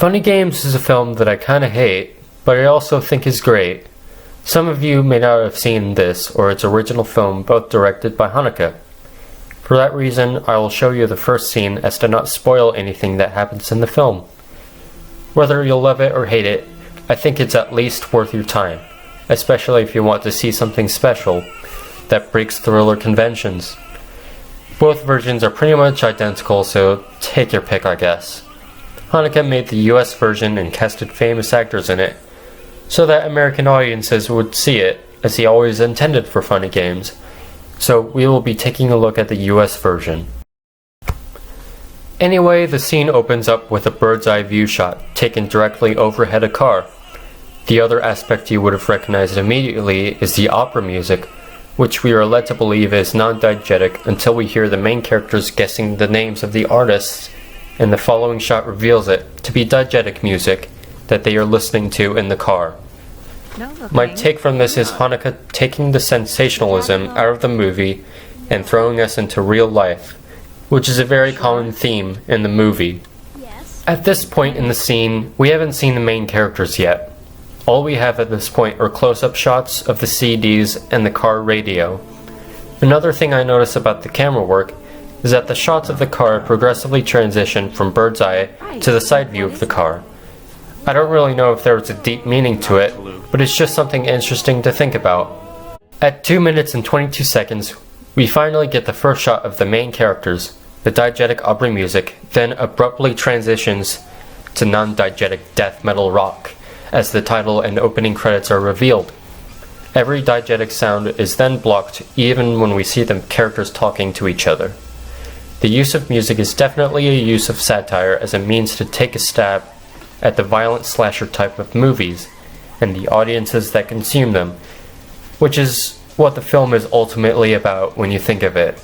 Funny Games is a film that I kinda hate, but I also think is great. Some of you may not have seen this or its original film, both directed by Haneke. For that reason, I will show you the first scene as to not spoil anything that happens in the film. Whether you'll love it or hate it, I think it's at least worth your time, especially if you want to see something special that breaks thriller conventions. Both versions are pretty much identical, so take your pick, I guess. Haneke made the US version and casted famous actors in it, so that American audiences would see it, as he always intended for Funny Games. So we will be taking a look at the US version. Anyway, the scene opens up with a bird's eye view shot taken directly overhead a car. The other aspect you would have recognized immediately is the opera music, which we are led to believe is non-diegetic until we hear the main characters guessing the names of the artists, and the following shot reveals it to be diegetic music that they are listening to in the car. My take from this is Haneke taking the sensationalism out of the movie and throwing us into real life, which is a very common theme in the movie. At this point in the scene, we haven't seen the main characters yet. All we have at this point are close-up shots of the CDs and the car radio. Another thing I notice about the camera work is that the shots of the car progressively transition from bird's eye to the side view of the car. I don't really know if there was a deep meaning to it, but it's just something interesting to think about. At 2 minutes and 22 seconds, we finally get the first shot of the main characters. The diegetic opera music then abruptly transitions to non-diegetic death metal rock, as the title and opening credits are revealed. Every diegetic sound is then blocked even when we see the characters talking to each other. The use of music is definitely a use of satire as a means to take a stab at the violent slasher type of movies and the audiences that consume them, which is what the film is ultimately about when you think of it.